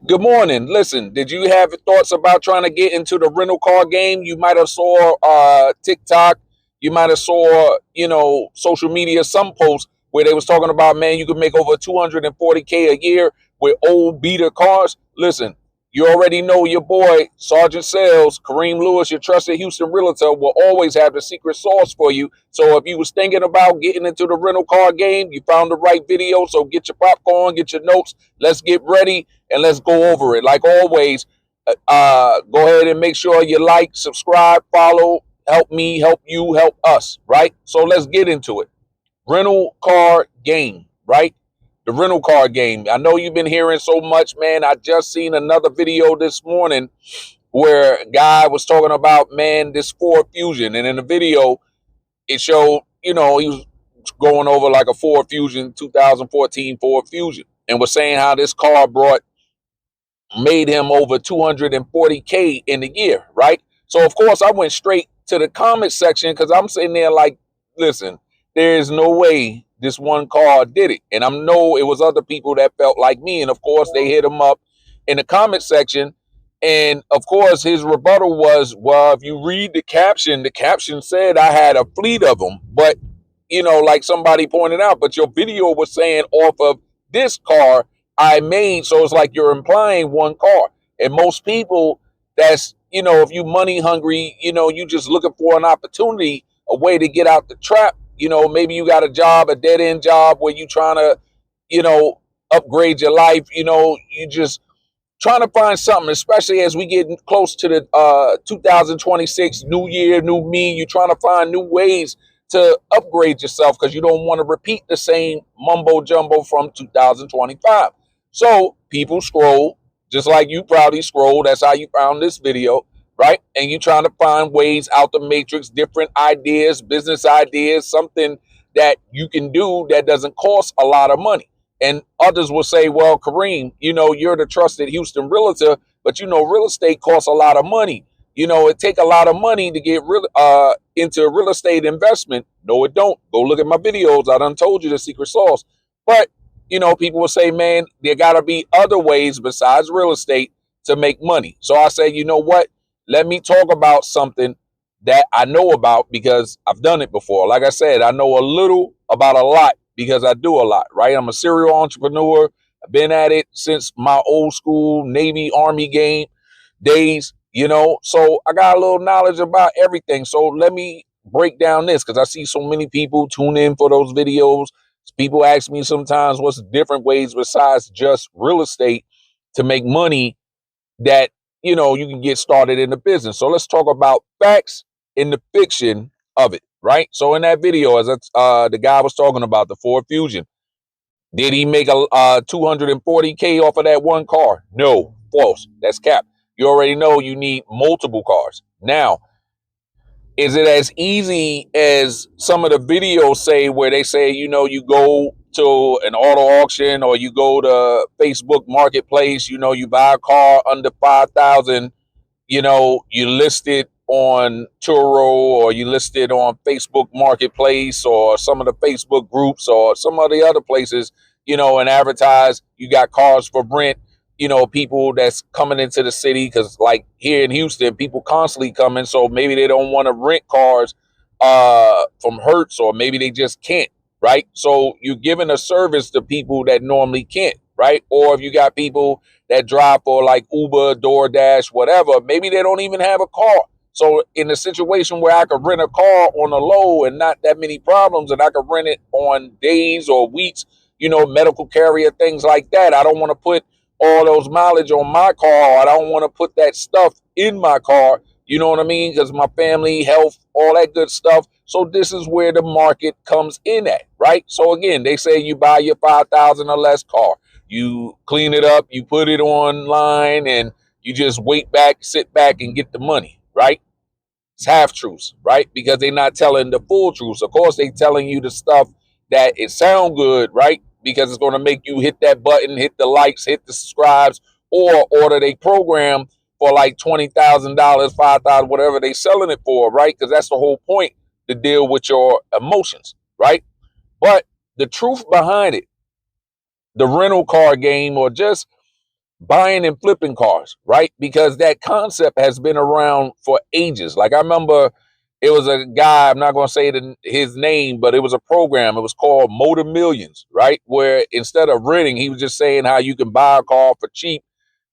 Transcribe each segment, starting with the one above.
Good morning. Listen, did you have thoughts about trying to get into the rental car game? You might have saw TikTok, you might have saw, social media, some posts where they was talking about, man, you could make over 240K a year with old beater cars. Listen, you already know your boy, Sergeant Sales, Kareem Lewis, your trusted Houston Realtor, will always have the secret sauce for you. So if you was thinking about getting into the rental car game, you found the right video. So get your popcorn, get your notes. Let's get ready and let's go over it. Like always, go ahead and make sure you like, subscribe, follow, help me, help you, help us, right? So let's get into it. Rental car game, right? The rental car game. I know you've been hearing so much, man. I just seen another video this morning where a guy was talking about, man, this Ford Fusion. And in the video, it showed, he was going over like a Ford Fusion, 2014 Ford Fusion, and was saying how this car made him over 240K in a year, right? So of course I went straight to the comment section because I'm sitting there like, listen, there's no way this one car did it. And I know it was other people that felt like me. And of course they hit him up in the comment section. And of course his rebuttal was, well, if you read the caption said I had a fleet of them. But, like somebody pointed out, but your video was saying off of this car I made. So it's like you're implying one car. And most people, that's, if you money hungry, you just looking for an opportunity, a way to get out the trap. Maybe you got a job, a dead end job where you trying to, you know, upgrade your life. You just trying to find something, especially as we get close to the 2026 new year, new me. You're trying to find new ways to upgrade yourself because you don't want to repeat the same mumbo jumbo from 2025. So people scroll just like you probably scroll. That's how you found this video, right? And you're trying to find ways out the matrix, different ideas, business ideas, something that you can do that doesn't cost a lot of money. And others will say, well, Kareem, you're the trusted Houston realtor, but real estate costs a lot of money. It take a lot of money to get into real estate investment. No, it don't. Go look at my videos. I done told you the secret sauce. But, people will say, man, there got to be other ways besides real estate to make money. So I say, you know what? Let me talk about something that I know about because I've done it before. Like I said, I know a little about a lot because I do a lot, right? I'm a serial entrepreneur. I've been at it since my old school Navy Army game days, so I got a little knowledge about everything. So let me break down this because I see so many people tune in for those videos. People ask me sometimes what's different ways besides just real estate to make money that, you can get started in the business. So let's talk about facts in the fiction of it, right? So in that video, as the guy was talking about the Ford Fusion, did he make a 240K off of that one car? No, false. That's cap. You already know you need multiple cars. Now, is it as easy as some of the videos say where they say, you go to an auto auction or you go to Facebook Marketplace, you buy a car under 5,000, you list it on Turo or you list it on Facebook Marketplace or some of the Facebook groups or some of the other places, and advertise. You got cars for rent, people that's coming into the city because like here in Houston, people constantly coming. So maybe they don't want to rent cars from Hertz or maybe they just can't, right? So you're giving a service to people that normally can't, right? Or if you got people that drive for like Uber, DoorDash, whatever, maybe they don't even have a car. So in a situation where I could rent a car on a low and not that many problems and I could rent it on days or weeks, medical carrier, things like that. I don't want to put all those mileage on my car. I don't want to put that stuff in my car. You know what I mean? Because my family, health, all that good stuff. So this is where the market comes in at, right? So again, they say you buy your 5,000 or less car. You clean it up, you put it online, and you just sit back and get the money, right? It's half truths, right? Because they're not telling the full truths. Of course, they telling you the stuff that it sound good, right? Because it's going to make you hit that button, hit the likes, hit the subscribes, or order they program for like $20,000, 5,000, whatever they selling it for, right? Because that's the whole point, to deal with your emotions, right? But the truth behind it, the rental car game, or just buying and flipping cars, right? Because that concept has been around for ages. Like I remember it was a guy, I'm not going to say his name, but it was a program. It was called Motor Millions, right? Where instead of renting, he was just saying how you can buy a car for cheap,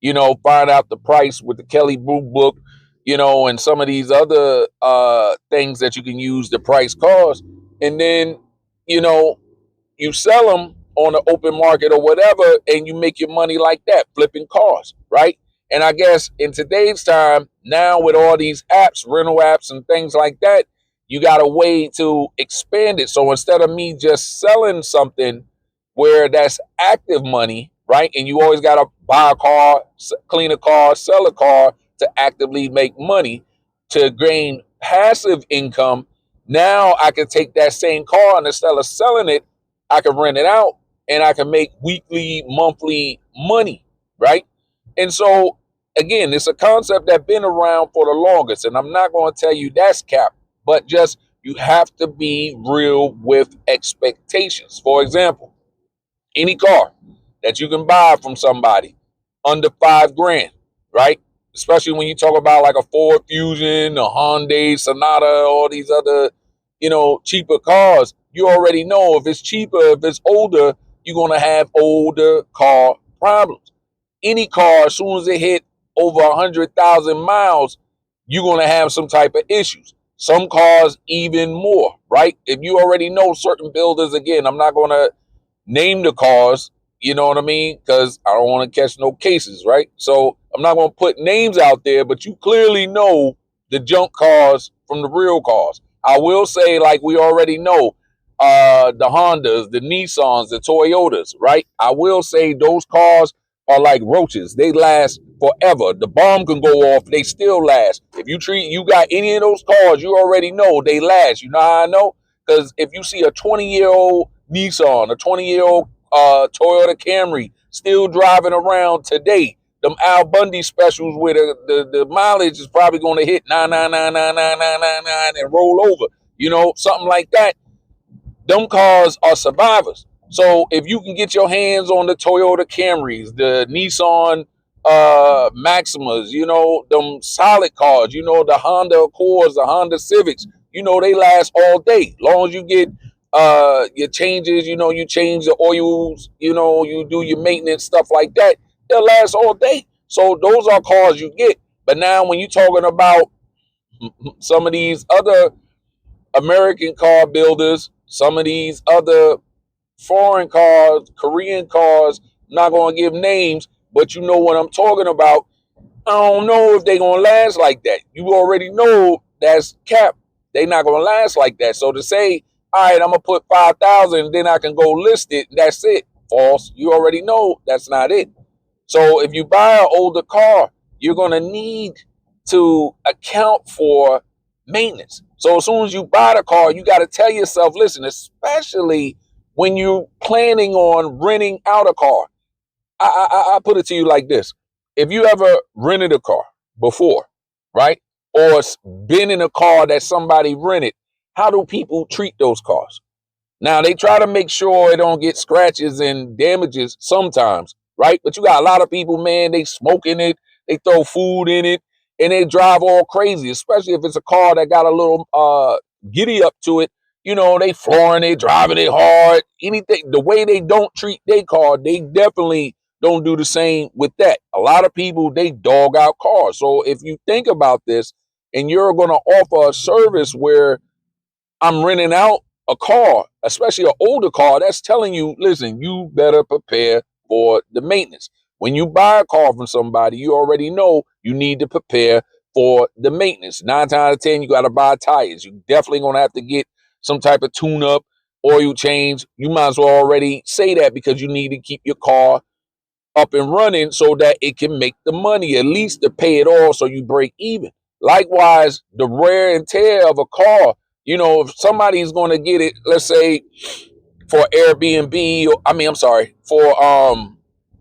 find out the price with the Kelly Blue Book, and some of these other things that you can use to price cars. And then, you know, you sell them on the open market or whatever, and you make your money like that, flipping cars, right? And I guess in today's time, now with all these apps, rental apps and things like that, you got a way to expand it. So instead of me just selling something where that's active money, right? And you always got to buy a car, clean a car, sell a car to actively make money to gain passive income. Now I can take that same car and instead of selling it, I can rent it out and I can make weekly, monthly money, right? And so, again, it's a concept that's been around for the longest. And I'm not going to tell you that's cap, but just you have to be real with expectations. For example, any car that you can buy from somebody under 5 grand, right? Especially when you talk about like a Ford Fusion, a Hyundai Sonata, all these other, cheaper cars. You already know if it's cheaper, if it's older, you're gonna have older car problems. Any car, as soon as it hit over 100,000 miles, you're gonna have some type of issues. Some cars even more, right? If you already know certain builders, again, I'm not gonna name the cars, you know what I mean? Because I don't want to catch no cases, right? So I'm not going to put names out there, but you clearly know the junk cars from the real cars. I will say, like we already know, the Hondas, the Nissans, the Toyotas, right? I will say those cars are like roaches. They last forever. The bomb can go off, they still last. If you got any of those cars, you already know they last. You know how I know? Because if you see a 20-year-old Nissan, a 20-year-old Toyota Camry still driving around today, them Al Bundy specials where the mileage is probably going to hit 9999999 and roll over, something like that. Them cars are survivors. So if you can get your hands on the Toyota Camrys, the Nissan Maximas, them solid cars, the Honda Accords, the Honda Civics, they last all day. Long as you get your changes, you change the oils, you do your maintenance, stuff like that, they'll last all day. So those are cars you get. But now when you're talking about some of these other American car builders, some of these other foreign cars, Korean cars, I'm not going to give names, but you know what I'm talking about. I don't know if they're going to last like that. You already know that's cap. They're not going to last like that. So to say, all right, I'm going to put 5,000 and then I can go list it, that's it. False. You already know that's not it. So if you buy an older car, you're going to need to account for maintenance. So as soon as you buy the car, you got to tell yourself, listen, especially when you're planning on renting out a car. I put it to you like this. If you ever rented a car before, right? Or been in a car that somebody rented, how do people treat those cars? Now, they try to make sure it don't get scratches and damages sometimes, right? But you got a lot of people, man, they smoke in it, they throw food in it, and they drive all crazy, especially if it's a car that got a little giddy up to it. They flooring it, driving it hard. Anything, the way they don't treat their car, they definitely don't do the same with that. A lot of people, they dog out cars. So if you think about this and you're going to offer a service where I'm renting out a car, especially an older car, that's telling you, listen, you better prepare for the maintenance. When you buy a car from somebody, you already know you need to prepare for the maintenance. 9 times out of 10, you got to buy tires. You definitely going to have to get some type of tune up, oil change. You might as well already say that because you need to keep your car up and running so that it can make the money, at least to pay it all so you break even. Likewise, the wear and tear of a car, if somebody's going to get it, let's say for Airbnb, or, I'm sorry, for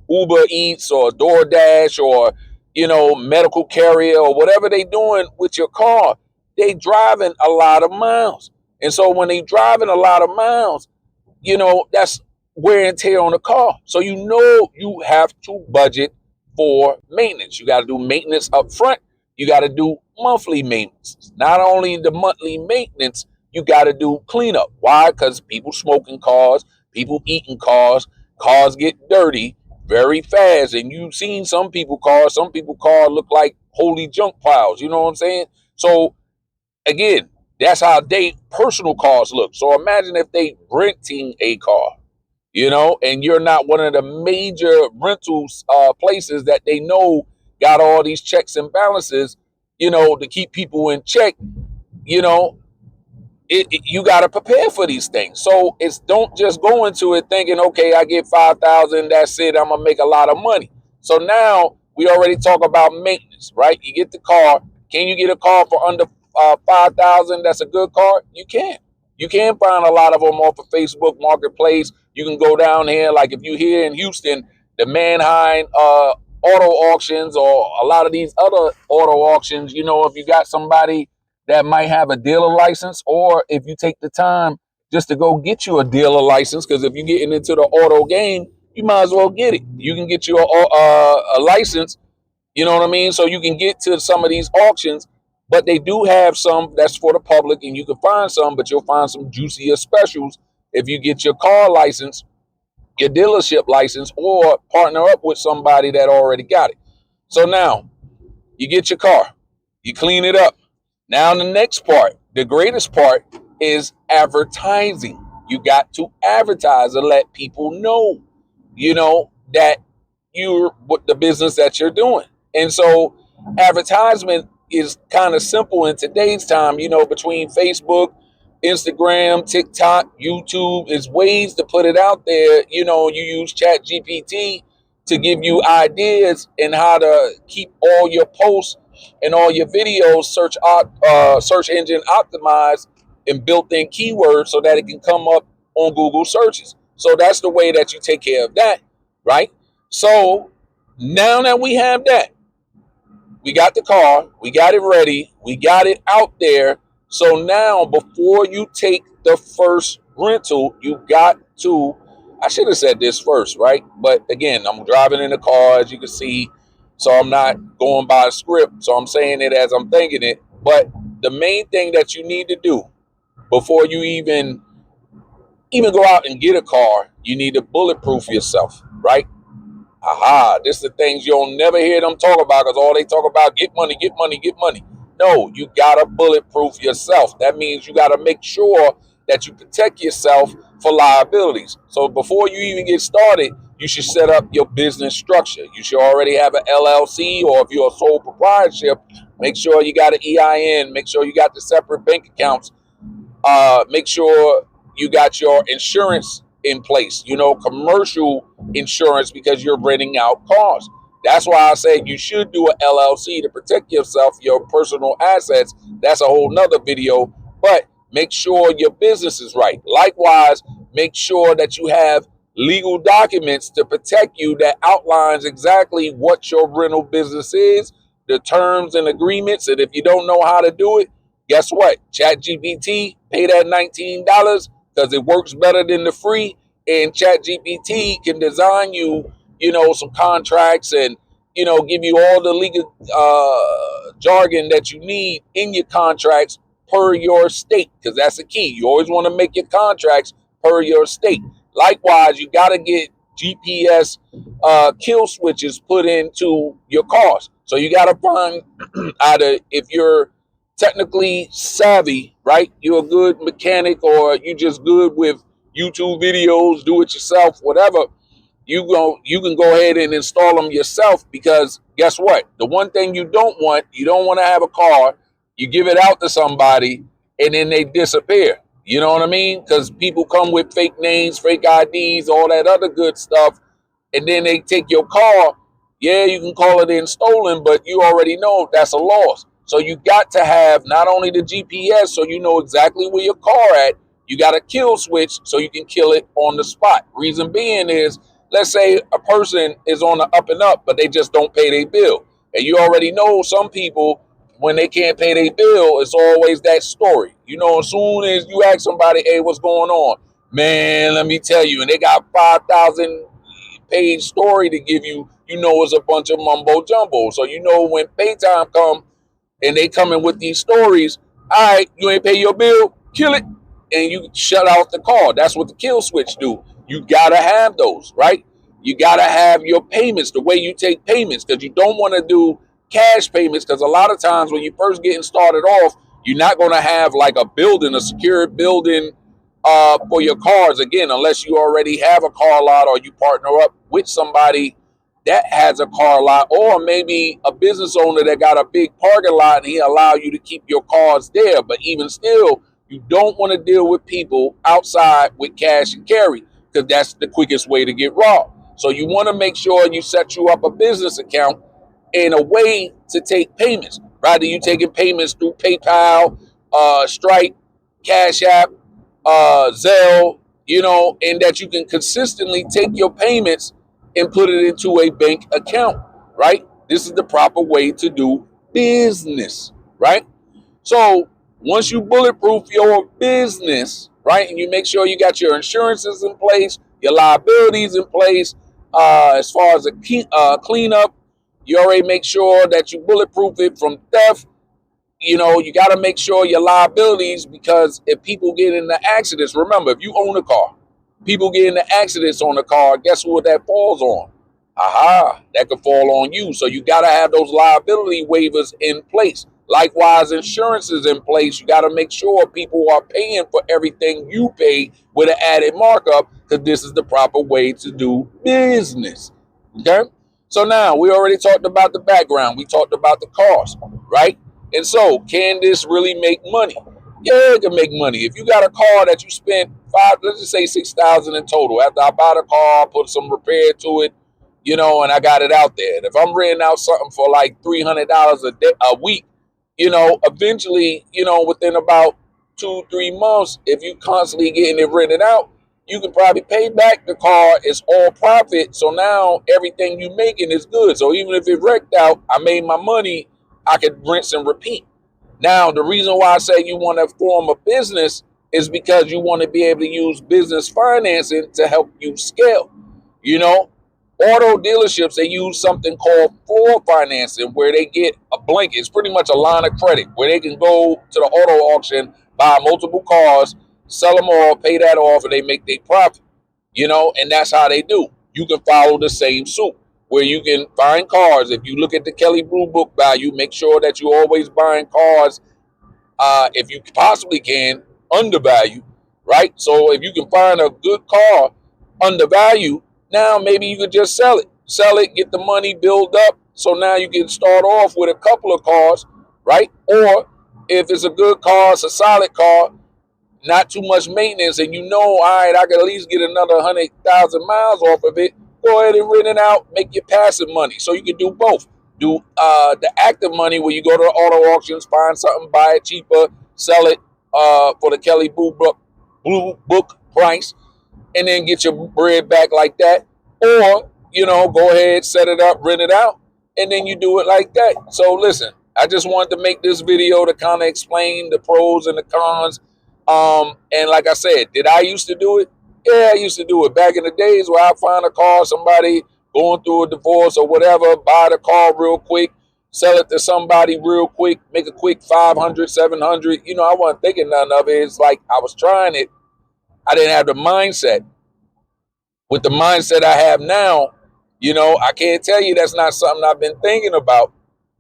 Uber Eats or DoorDash or, medical carrier or whatever they doing with your car, they driving a lot of miles. And so when they driving a lot of miles, that's wear and tear on the car. So you have to budget for maintenance. You got to do maintenance up front. You got to do monthly maintenance. Not only the monthly maintenance, you got to do cleanup. Why? Because people smoking cars, people eating cars get dirty very fast. And you've seen some people cars look like holy junk piles. You know what I'm saying? So again, that's how they personal cars look. So imagine if they renting a car, and you're not one of the major rentals places that they know got all these checks and balances, to keep people in check. you know you got to prepare for these things. So it's don't just go into it thinking, okay, I get 5,000, that's it, I'm gonna make a lot of money. So now we already talk about maintenance, right? You get the car. Can you get a car for under 5,000? That's a good car. You can find a lot of them off of Facebook Marketplace. You can go down here, like if you're here in Houston, the Manheim auto auctions, or a lot of these other auto auctions. If you got somebody that might have a dealer license, or if you take the time just to go get you a dealer license, because if you're getting into the auto game, you might as well get it. You can get you a license, you know what I mean? So you can get to some of these auctions, but they do have some that's for the public, and you can find some, but you'll find some juicier specials if you get your car license, your dealership license, or partner up with somebody that already got it. So now you get your car, you clean it up. Now the next part, the greatest part, is advertising. You got to advertise and let people know, that you're what the business that you're doing. And so advertisement is kind of simple in today's time, between Facebook, Instagram, TikTok, YouTube, is ways to put it out there. You use Chat GPT to give you ideas and how to keep all your posts and all your videos search engine optimized and built-in keywords so that it can come up on Google searches. So that's the way that you take care of that, right? So now that we have that, we got the car, we got it ready, we got it out there. So now, before you take the first rental, you got to, I should have said this first, right? But again, I'm driving in the car, as you can see, so I'm not going by a script. So I'm saying it as I'm thinking it. But the main thing that you need to do before you even go out and get a car, you need to bulletproof yourself, right? Aha, this is the things you'll never hear them talk about, because all they talk about, get money, get money, get money. No, you gotta bulletproof yourself. That means you gotta make sure that you protect yourself for liabilities. So before you even get started, you should set up your business structure. You should already have an LLC, or if you're a sole proprietorship, make sure you got an EIN, make sure you got the separate bank accounts, make sure you got your insurance in place, commercial insurance, because you're renting out cars. That's why I say you should do an LLC to protect yourself, your personal assets. That's a whole nother video, but make sure your business is right. Likewise, make sure that you have legal documents to protect you that outlines exactly what your rental business is, the terms and agreements. And if you don't know how to do it, guess what? ChatGPT, pay that $19, because it works better than the free. And ChatGPT can design you, some contracts, and, give you all the legal jargon that you need in your contracts per your state, because that's the key. You always want to make your contracts per your state. Likewise, you got to get GPS kill switches put into your cars. So you got to find either, if you're technically savvy, right? You're a good mechanic, or you just good with YouTube videos, do it yourself, whatever. You can go ahead and install them yourself, because guess what? The one thing you don't want to have a car, you give it out to somebody and then they disappear. You know what I mean? Because people come with fake names, fake IDs, all that other good stuff, and then they take your car. Yeah, you can call it in stolen, but you already know that's a loss. So you got to have not only the GPS, so you know exactly where your car at, you got a kill switch so you can kill it on the spot. Reason being is, let's say a person is on the up and up, but they just don't pay their bill. And you already know some people, when they can't pay their bill, it's always that story. As soon as you ask somebody, hey, what's going on? Man, let me tell you, and they got 5,000 page story to give you, you know it's a bunch of mumbo jumbo. So you know when pay time come and they coming with these stories, all right, you ain't pay your bill, kill it, and you shut off the call. That's what the kill switch do. You gotta have those, right? You gotta have your payments, the way you take payments, because you don't want to do cash payments, because a lot of times when you first getting started off, you're not gonna have like a building, a secure building for your cars, again, unless you already have a car lot or you partner up with somebody that has a car lot, or maybe a business owner that got a big parking lot and he allow you to keep your cars there. But even still, you don't want to deal with people outside with cash and carry, because that's the quickest way to get robbed. So you want to make sure you set you up a business account in a way to take payments. Rather you taking payments through PayPal, Stripe, Cash App, Zelle, you know, and that you can consistently take your payments and put it into a bank account, right? This is the proper way to do business, right? So once you bulletproof your business, right, and you make sure you got your insurances in place, your liabilities in place, as far as a cleanup, you already make sure that you bulletproof it from theft. You know, you got to make sure your liabilities, because if people get into accidents, remember, if you own a car, people get into accidents on the car, guess what that falls on? Aha, that could fall on you. So you got to have those liability waivers in place. Likewise, insurance is in place. You got to make sure people are paying for everything you pay with an added markup, because this is the proper way to do business. Okay? So now we already talked about the background. We talked about the cost, right? And so, can this really make money? Yeah, it can make money. If you got a car that you spent let's just say 6,000 in total. After I bought a car, put some repair to it, you know, and I got it out there. And if I'm renting out something for like $300 a week, you know, eventually, you know, within about 2-3 months, if you constantly getting it rented out, you can probably pay back the car. It's all profit. So now everything you making is good. So even if it wrecked out, I made my money. I could rinse and repeat. Now, the reason why I say you want to form a business is because you want to be able to use business financing to help you scale. You know, auto dealerships, they use something called floor financing, where they get a blanket. It's pretty much a line of credit where they can go to the auto auction, buy multiple cars, sell them all, pay that off, and they make their profit. You know, and that's how they do. You can follow the same suit, where you can find cars. If you look at the Kelly Blue Book value, make sure that you're always buying cars, if you possibly can, undervalue, right? So if you can find a good car undervalue, now maybe you could just sell it, get the money build up. So now you can start off with a couple of cars, right? Or if it's a good car, it's a solid car, not too much maintenance, and you know, all right, I can at least get another 100,000 miles off of it. Go ahead and rent it out, make your passive money. So you can do both. Do the active money, where you go to the auto auctions, find something, buy it cheaper, sell it for the Kelly Blue Book price, and then get your bread back like that. Or, you know, go ahead, set it up, rent it out, and then you do it like that. So listen, I just wanted to make this video to kind of explain the pros and the cons. And like I said, did I used to do it? Yeah, I used to do it back in the days where I find a car, somebody going through a divorce or whatever, buy the car real quick, sell it to somebody real quick, make a quick 500, 700. You know, I wasn't thinking none of it. It's like I was trying it. I didn't have the mindset. With the mindset I have now, you know, I can't tell you that's not something I've been thinking about.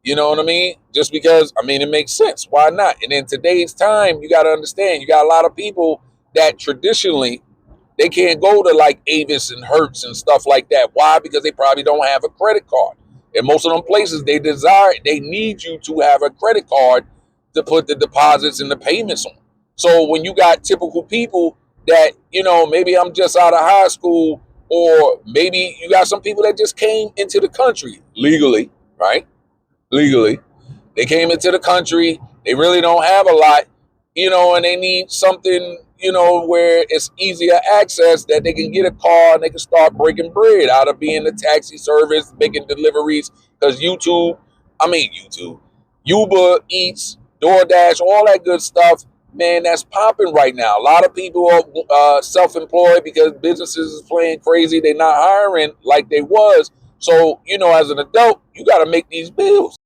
You know what I mean? Just because, I mean, it makes sense. Why not? And in today's time, you got to understand, you got a lot of people that traditionally, they can't go to like Avis and Hertz and stuff like that. Why? Because they probably don't have a credit card. And most of them places, they need you to have a credit card to put the deposits and the payments on. So when you got typical people that, you know, maybe I'm just out of high school, or maybe you got some people that just came into the country legally, right? Legally. They came into the country. They really don't have a lot, you know, and they need something, you know, where it's easier access, that they can get a car and they can start breaking bread out of being a taxi service, making deliveries. Because Uber Eats, DoorDash, all that good stuff, man, that's popping right now. A lot of people are self-employed because businesses is playing crazy. They're not hiring like they was. So, you know, as an adult, you got to make these bills.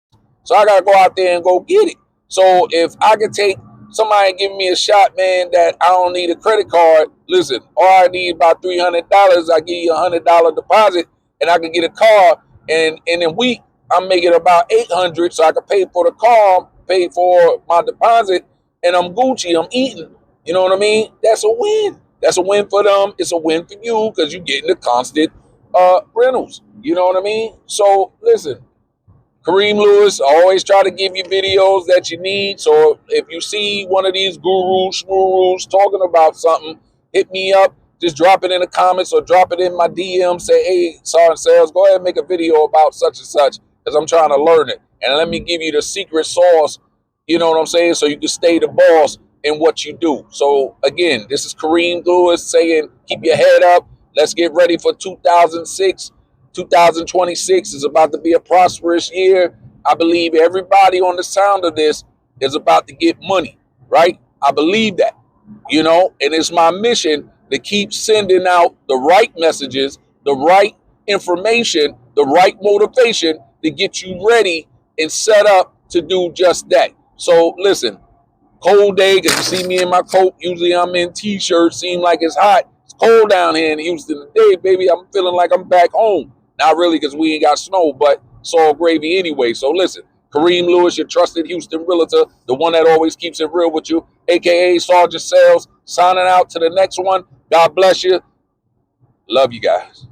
So I gotta go out there and go get it. So if I could take somebody give me a shot, man, that I don't need a credit card. Listen, all I need about $300. I give you $100 deposit, and I can get a car. And in a week, I'm making about 800, so I can pay for the car, pay for my deposit, and I'm Gucci. I'm eating. You know what I mean? That's a win. That's a win for them. It's a win for you because you're getting the constant rentals. You know what I mean? So listen. Kareem Lewis, I always try to give you videos that you need. So if you see one of these gurus, shmurus talking about something, hit me up. Just drop it in the comments or drop it in my DM. Say, hey, Sergeant Sales, go ahead and make a video about such and such because I'm trying to learn it. And let me give you the secret sauce, you know what I'm saying, so you can stay the boss in what you do. So again, this is Kareem Lewis saying, keep your head up. Let's get ready for 2006. 2026 is about to be a prosperous year. I believe everybody on the sound of this is about to get money, right? I believe that, you know, and it's my mission to keep sending out the right messages, the right information, the right motivation to get you ready and set up to do just that. So listen, cold day, because you see me in my coat. Usually I'm in t-shirts, seem like it's hot. It's cold down here in Houston today, baby. I'm feeling like I'm back home. Not really, because we ain't got snow, but it's all gravy anyway. So listen, Kareem Lewis, your trusted Houston realtor, the one that always keeps it real with you, aka Sergeant Sales, signing out to the next one. God bless you. Love you guys.